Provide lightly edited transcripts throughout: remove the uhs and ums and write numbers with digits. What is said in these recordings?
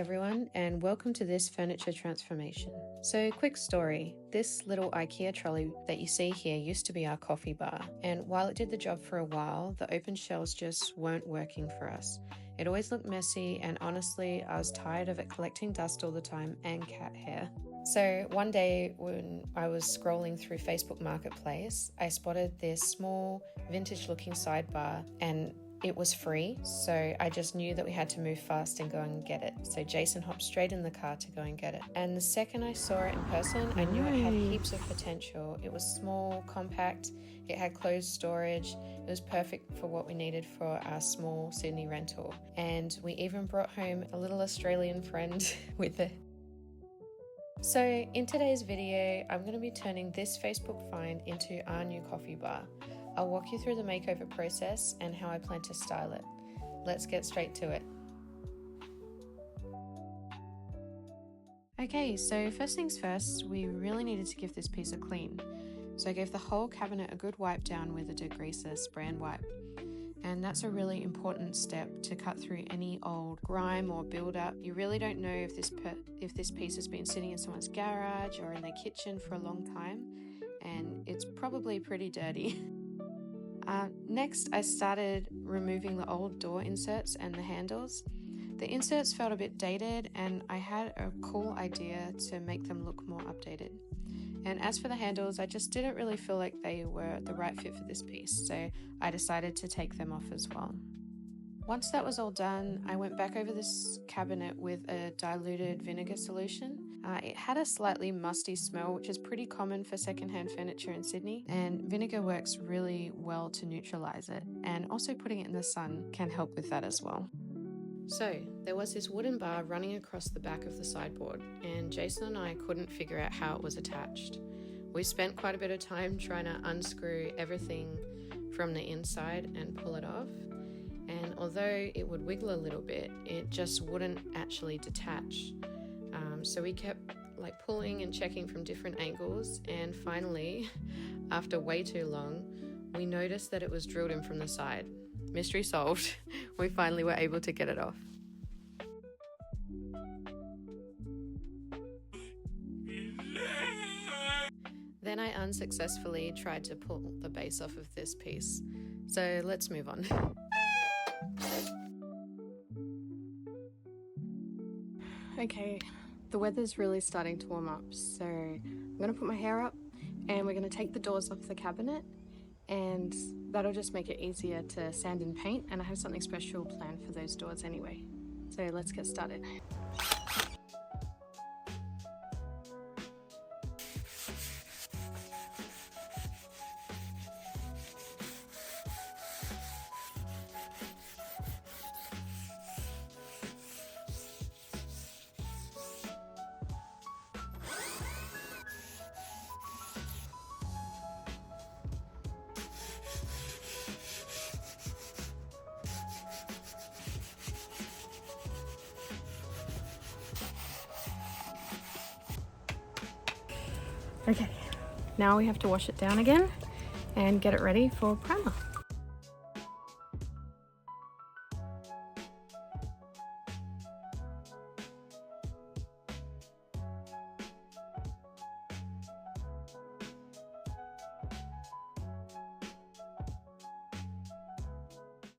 everyone, and welcome to this furniture transformation. So, quick story. This little IKEA trolley that you see here used to be our coffee bar, and while it did the job for a while, the open shelves just weren't working for us. It always looked messy, and honestly, I was tired of it collecting dust all the time and cat hair. So one day when I was scrolling through Facebook Marketplace, I spotted this small vintage looking sidebar and it was free, so I just knew that we had to move fast and go and get it. So Jason hopped straight in the car to go and get it. And the second I saw it in person, I knew it had heaps of potential. It was small, compact, it had closed storage. It was perfect for what we needed for our small Sydney rental. And we even brought home a little Australian friend with it. So in today's video, I'm going to be turning this Facebook find into our new coffee bar. I'll walk you through the makeover process and how I plan to style it. Let's get straight to it. Okay, so first things first, we really needed to give this piece a clean. So I gave the whole cabinet a good wipe down with a degreaser spray and wipe. And that's a really important step to cut through any old grime or build-up. You really don't know if this piece has been sitting in someone's garage or in their kitchen for a long time, and it's probably pretty dirty. Next, I started removing the old door inserts and the handles. The inserts felt a bit dated, and I had a cool idea to make them look more updated. And as for the handles, I just didn't really feel like they were the right fit for this piece, so I decided to take them off as well. Once that was all done, I went back over this cabinet with a diluted vinegar solution. It had a slightly musty smell, which is pretty common for secondhand furniture in Sydney, and vinegar works really well to neutralize it, and also putting it in the sun can help with that as well. So, there was this wooden bar running across the back of the sideboard, and Jason and I couldn't figure out how it was attached. We spent quite a bit of time trying to unscrew everything from the inside and pull it off, and although it would wiggle a little bit, it just wouldn't actually detach. So we kept pulling and checking from different angles, and finally, after way too long, we noticed that it was drilled in from the side. Mystery solved. We finally were able to get it off. Then I unsuccessfully tried to pull the base off of this piece. So let's move on. Okay, the weather's really starting to warm up, so I'm going to put my hair up and we're going to take the doors off the cabinet, and that'll just make it easier to sand and paint, and I have something special planned for those doors anyway. So let's get started. Okay, now we have to wash it down again and get it ready for primer.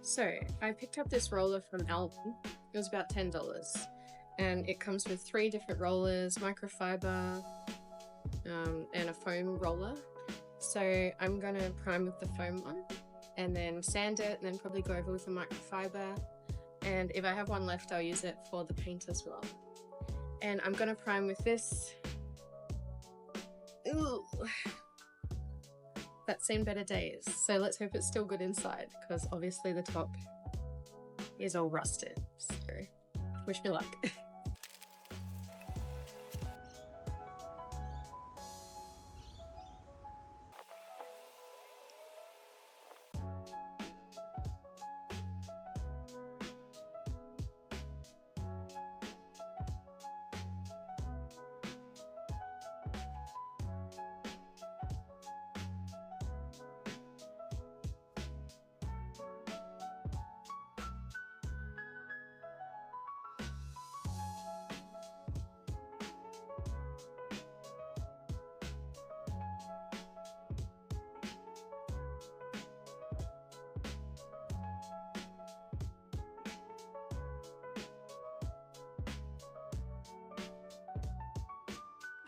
So I picked up this roller from Aldi. It was about $10, and it comes with 3 different rollers, microfiber, and a foam roller. So I'm going to prime with the foam one and then sand it, and then probably go over with the microfiber, and if I have one left I'll use it for the paint as well. And I'm going to prime with this. Ooh, that's seen better days, so let's hope it's still good inside, because obviously the top is all rusted, so wish me luck.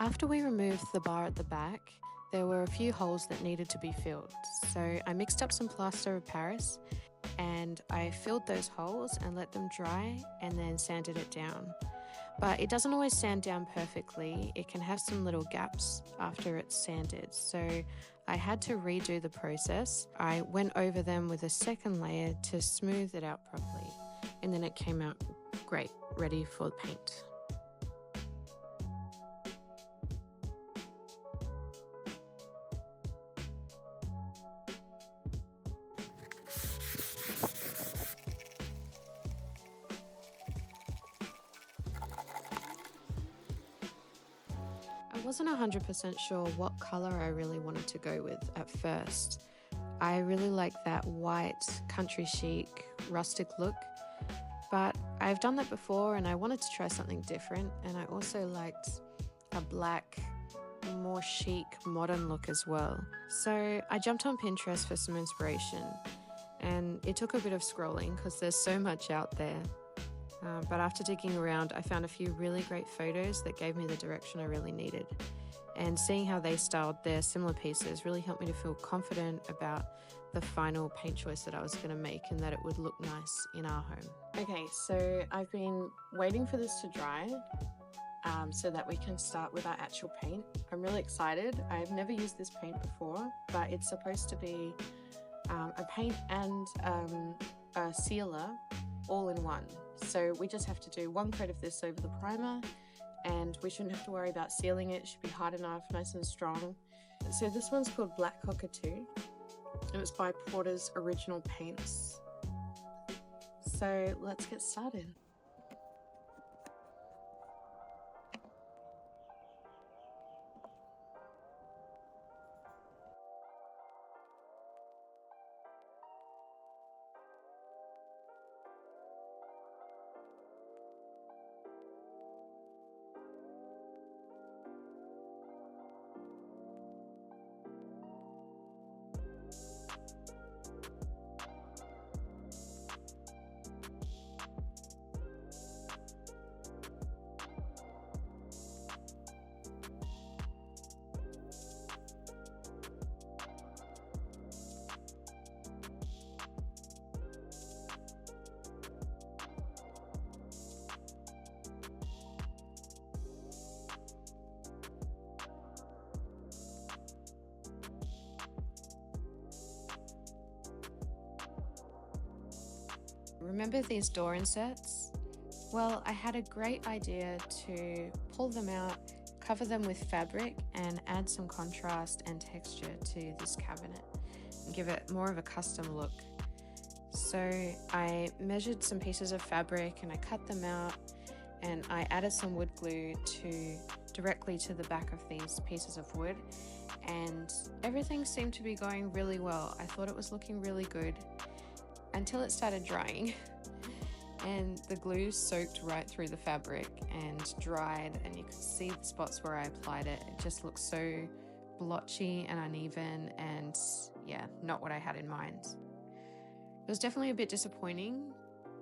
After we removed the bar at the back, there were a few holes that needed to be filled. So I mixed up some plaster of Paris and I filled those holes and let them dry and then sanded it down. But it doesn't always sand down perfectly. It can have some little gaps after it's sanded. So I had to redo the process. I went over them with a second layer to smooth it out properly. And then it came out great, ready for paint. I wasn't 100% sure what color I really wanted to go with at first. I really like that white, country chic, rustic look, but I've done that before and I wanted to try something different, and I also liked a black, more chic, modern look as well. So I jumped on Pinterest for some inspiration, and it took a bit of scrolling because there's so much out there. But after digging around, I found a few really great photos that gave me the direction I really needed. And seeing how they styled their similar pieces really helped me to feel confident about the final paint choice that I was going to make and that it would look nice in our home. Okay, so I've been waiting for this to dry so that we can start with our actual paint. I'm really excited. I've never used this paint before, but it's supposed to be a paint and a sealer all in one. So we just have to do one coat of this over the primer and we shouldn't have to worry about sealing it. It should be hard enough, nice and strong. So this one's called Black Cockatoo. It was by Porter's Original Paints. So let's get started. Remember these door inserts? Well, I had a great idea to pull them out, cover them with fabric, and add some contrast and texture to this cabinet and give it more of a custom look. So I measured some pieces of fabric and I cut them out, and I added some wood glue directly to the back of these pieces of wood, and everything seemed to be going really well. I thought it was looking really good until it started drying and the glue soaked right through the fabric and dried, and you could see the spots where I applied it. It just looked so blotchy and uneven, and yeah, not what I had in mind. It was definitely a bit disappointing,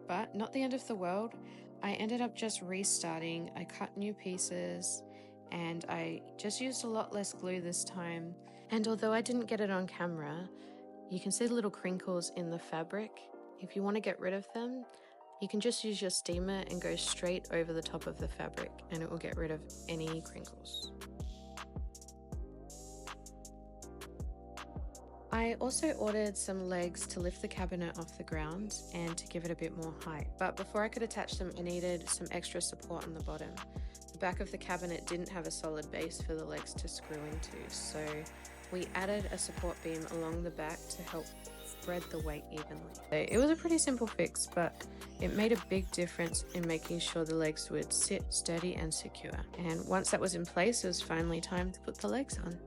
but not the end of the world. I ended up just restarting. I cut new pieces and I just used a lot less glue this time. And although I didn't get it on camera, you can see the little crinkles in the fabric. If you want to get rid of them, you can just use your steamer and go straight over the top of the fabric and it will get rid of any crinkles. I also ordered some legs to lift the cabinet off the ground and to give it a bit more height. But before I could attach them, I needed some extra support on the bottom. The back of the cabinet didn't have a solid base for the legs to screw into, so we added a support beam along the back to help spread the weight evenly. It was a pretty simple fix, but it made a big difference in making sure the legs would sit sturdy and secure. And once that was in place, it was finally time to put the legs on.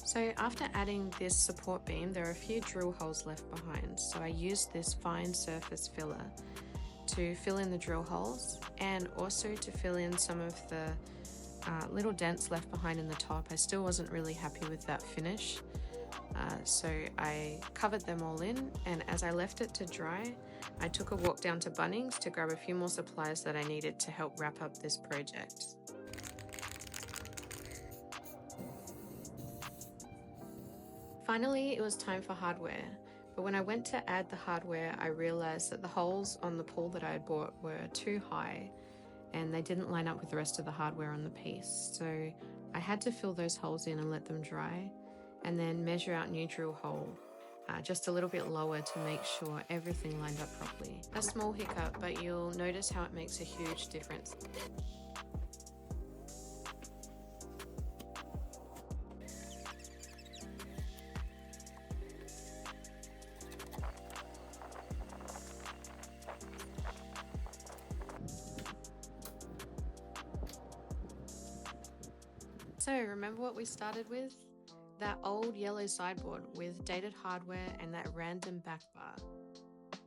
So after adding this support beam, there are a few drill holes left behind. So I used this fine surface filler to fill in the drill holes and also to fill in some of the little dents left behind in the top. I still wasn't really happy with that finish. So I covered them all in, and as I left it to dry, I took a walk down to Bunnings to grab a few more supplies that I needed to help wrap up this project. Finally, it was time for hardware, but when I went to add the hardware, I realized that the holes on the pole that I had bought were too high and they didn't line up with the rest of the hardware on the piece. So I had to fill those holes in and let them dry, and then measure out new drill hole just a little bit lower to make sure everything lined up properly. A small hiccup, but you'll notice how it makes a huge difference. So remember what we started with? That old yellow sideboard with dated hardware and that random back bar.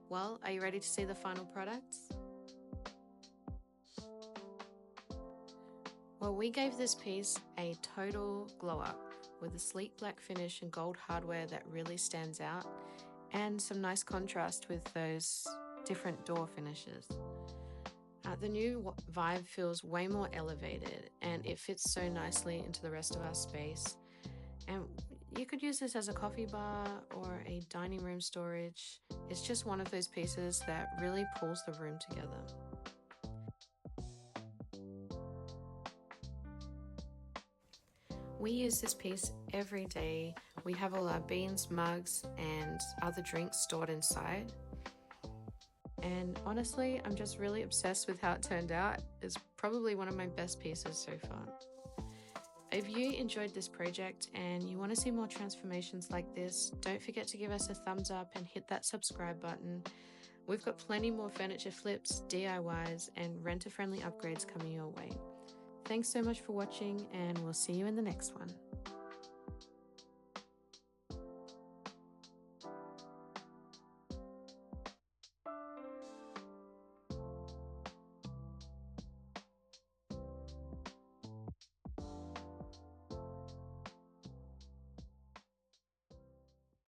Well, are you ready to see the final products? Well, we gave this piece a total glow up with a sleek black finish and gold hardware that really stands out, and some nice contrast with those different door finishes. The new vibe feels way more elevated and it fits so nicely into the rest of our space. And you could use this as a coffee bar or a dining room storage. It's just one of those pieces that really pulls the room together. We use this piece every day. We have all our beans, mugs, and other drinks stored inside. And honestly, I'm just really obsessed with how it turned out. It's probably one of my best pieces so far. If you enjoyed this project and you want to see more transformations like this, don't forget to give us a thumbs up and hit that subscribe button. We've got plenty more furniture flips, DIYs, and renter-friendly upgrades coming your way. Thanks so much for watching, and we'll see you in the next one.